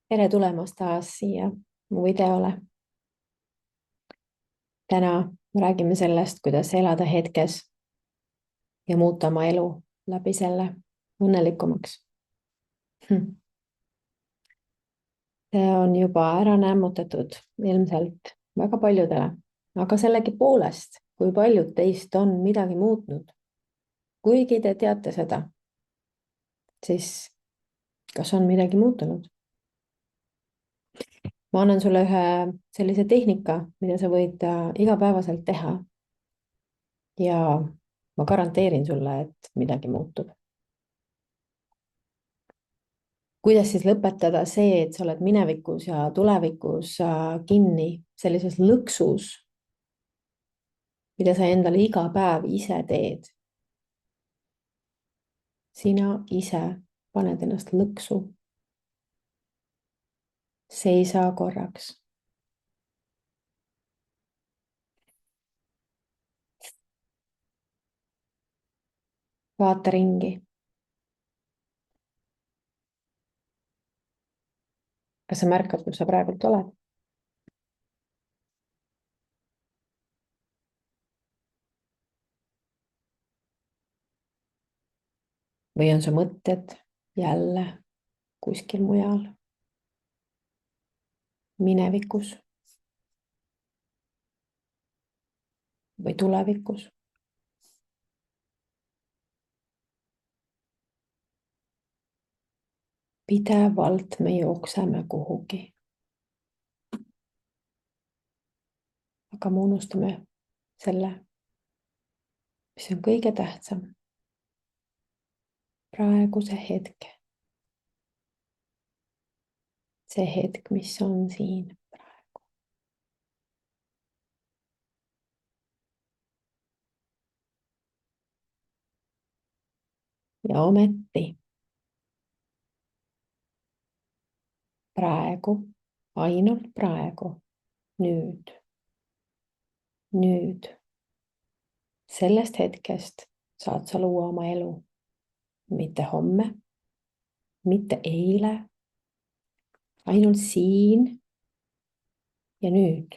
tere tulemast taas siia mu videole. Täna räägime sellest, kuidas elada hetkes ja muuta oma elu läbi selle õnnelikumaks. See on juba ära nämmutatud ilmselt väga paljudele, aga sellegipoolest, kui paljud teist on midagi muutnud, kuigi te teate seda, siis kas on midagi muutunud? Ma annan sulle ühe sellise tehnika, mida sa võid igapäevaselt teha. Ja ma garanteerin sulle, et midagi muutub. Kuidas siis lõpetada see, et sa oled minevikus ja tulevikus kinni sellises lõksus, mida sa endale iga päev ise teed? Sina ise paned ennast lõksu. Seisa korraks. Vaata ringi. Kas sa märkad, kus sa praegult oled? Või on su mõtted jälle kuskil mujal? Minevikus? Või tulevikus? Pidevalt me jookseme kuhugi. Aga me unustame selle, mis on kõige tähtsam. Praeguse hetke. See hetk, mis on siin praegu. Ja ometi praegu, ainult praegu, nüüd, sellest hetkest saad sa luua oma elu. Mitte homme, mitte eile, ainult siin ja nüüd.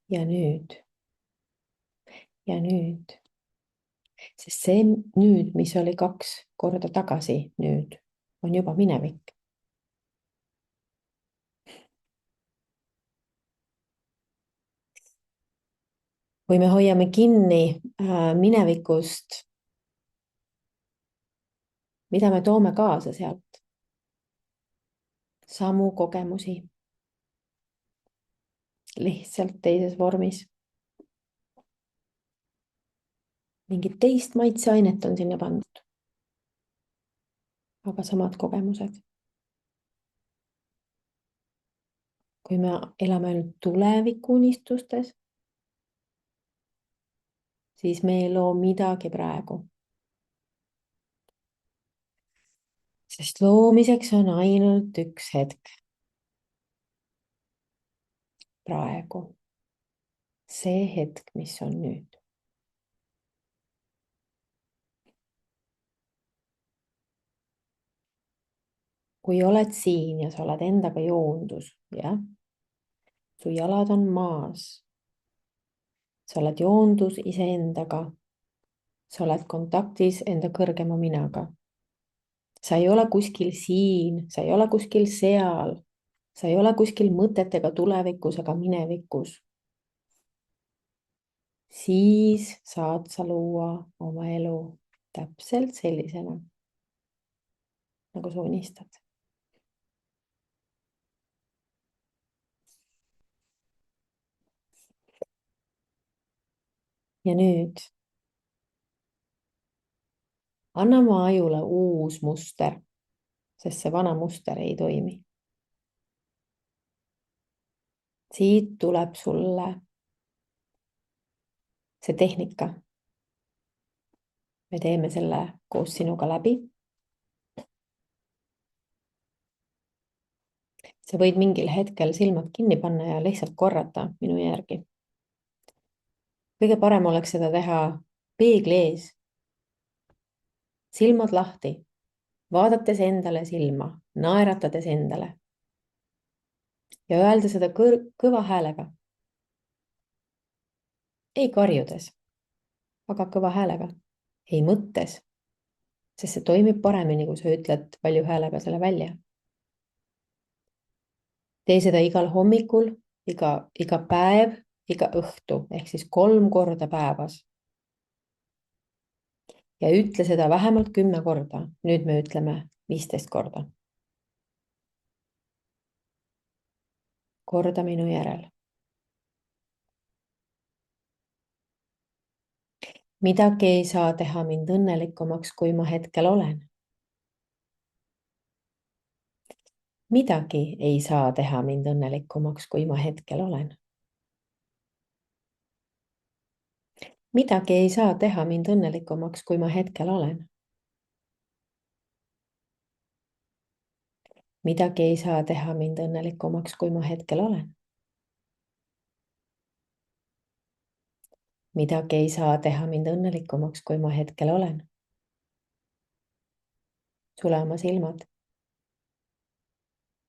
Ja nüüd. Ja nüüd. Sest see nüüd, mis oli 2 korda tagasi nüüd, on juba minevik. Kui me hoiame kinni minevikust, mida me toome kaasa sealt? Samu kogemusi, lihtsalt teises vormis. Mingit teist maitseainet on sinna pandud. Aga samad kogemused. Kui me elame ainult tuleviku unistustes, siis me ei loo midagi praegu. Sest loomiseks on ainult üks hetk. Praegu. See hetk, mis on nüüd. Kui oled siin ja sa oled endaga joondus, jah? Su jalad on maas. Sa oled joondus iseendaga. Sa oled kontaktis enda kõrgema minaga. Sa ei ole kuskil siin, sa ei ole kuskil seal. Sa ei ole kuskil mõtetega tulevikus ega minevikus. Siis saad sa luua oma elu täpselt sellisena, nagu sa unistad. Ja nüüd anna oma ajule uus muster, sest see vana muster ei toimi. Siit tuleb sulle see tehnika. Me teeme selle koos sinuga läbi. Sa võid mingil hetkel silmad kinni panna ja lihtsalt korrata minu järgi. Kõige parem oleks seda teha peegli ees. Silmad lahti, vaadates endale silma naeratades endale ja öelda seda kõva häälega. Ei karjudes, aga kõva häälega. Ei mõttes, sest see toimib paremini, kui sa ütled valju häälega selle välja. Tee seda igal hommikul, iga päev, iga õhtu ehk siis 3 korda päevas. Ja ütle seda vähemalt 10 korda. Nüüd me ütleme 15 korda. Korda minu järel. Midagi ei saa teha mind õnnelikumaks, kui ma hetkel olen. Midagi ei saa teha mind õnnelikumaks, kui ma hetkel olen. Midagi ei saa teha mind õnnelikumaks, kui ma hetkel olen. Midagi ei saa teha mind õnnelikumaks, kui ma hetkel olen. Midagi ei saa teha mind õnnelikumaks, kui ma hetkel olen. Sule oma silmad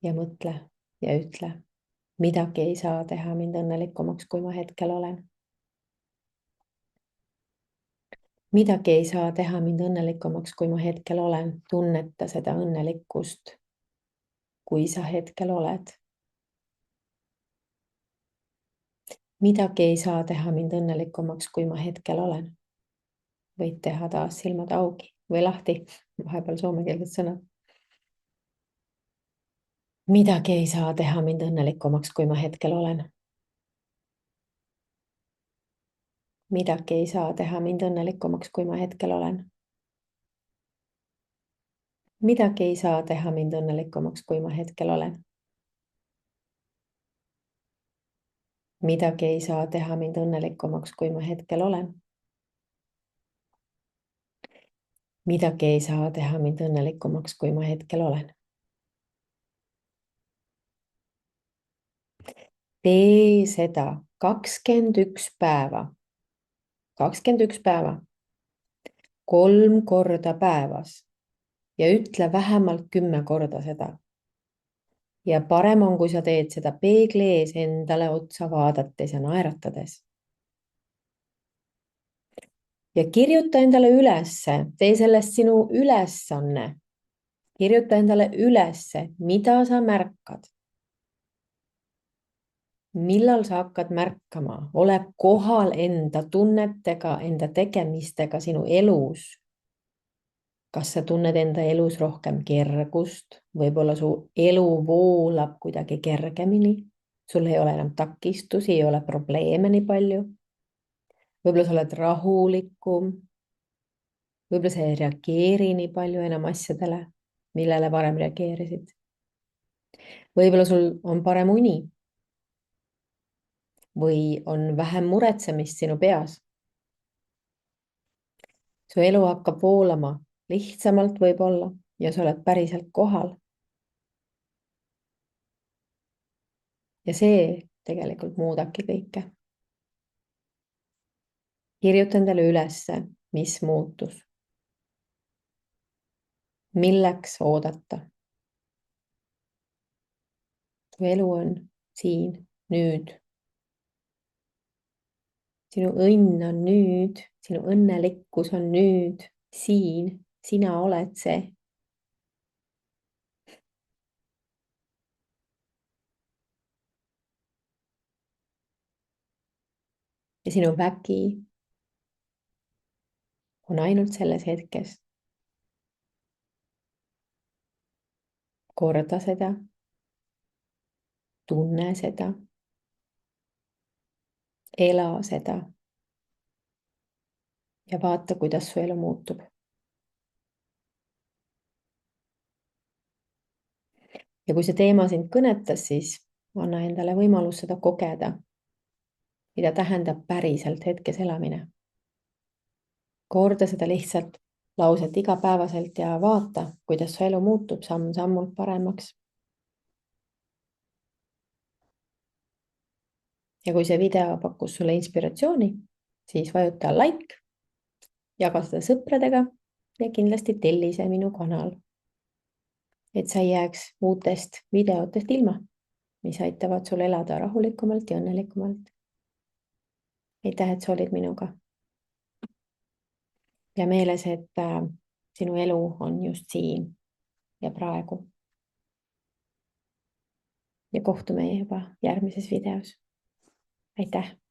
ja mõtle ja ütle. Midagi ei saa teha mind õnnelikumaks, kui ma hetkel olen. Midagi ei saa teha mind õnnelikumaks, kui ma hetkel olen. Tunneta seda õnnelikkust, kui sa hetkel oled. Midagi ei saa teha mind õnnelikumaks, kui ma hetkel olen. Võid teha taas silmad auki või lahti, vahepeal soomekeelsed sõnad. Midagi ei saa teha mind õnnelikumaks, kui ma hetkel olen. Midagi ei saa teha mind õnnelikumaks, kui ma hetkel olen. Midagi ei saa teha mind õnnelikumaks, kui ma hetkel olen. Midagi ei saa teha mind õnnelikumaks, kui ma hetkel olen. Midagi ei saa teha mind õnnelikumaks, kui ma hetkel olen. Tee seda 21 päeva. 21 päeva. 3 korda päevas. Ja ütle vähemalt 10 korda seda. Ja parem on, kui sa teed seda peegli ees endale otsa vaadates ja naeratades. Ja kirjuta endale ülesse, tee sellest sinu ülesanne. Kirjuta endale ülesse, mida sa märkad. Millal sa hakkad märkama, ole kohal enda tunnetega, enda tegemistega sinu elus. Kas sa tunned enda elus rohkem kergust, võib-olla su elu voolab kuidagi kergemini, sul ei ole enam takistusi, ei ole probleeme nii palju. Võib-olla sa oled rahulikum, võib-olla sa ei reageeri nii palju enam asjadele, millele varem reageerisid. Võib-olla sul on parem uni või on vähem muretsemist sinu peas. Su elu hakkab voolama lihtsamalt võib-olla ja sa oled päriselt kohal. Ja see tegelikult muudabki kõike. Kirjuta endale ülesse, mis muutus. Milleks oodata? Su elu on siin, nüüd. Sinu õnn on nüüd, sinu õnnelikkus on nüüd, siin, sina oled see. Ja sinu vägi on ainult selles hetkes. Korda seda, tunne seda, ela seda ja vaata, kuidas su elu muutub. Ja kui see teema sind kõnetas, siis anna endale võimalus seda kogeda, mida tähendab päriselt hetkes elamine. Korda seda lihtsalt lauset igapäevaselt ja vaata, kuidas su elu muutub samm-sammult paremaks. Ja kui see video pakkus sulle inspiratsiooni, siis vajuta like, jaga seda sõpradega ja kindlasti telli see minu kanal. et sa ei jääks uutest videotest ilma, mis aitavad sul elada rahulikumalt ja õnnelikumalt. aitäh, et sa olid minuga. ja meeles, et sinu elu on just siin ja praegu. ja kohtume juba järgmises videos. aitäh.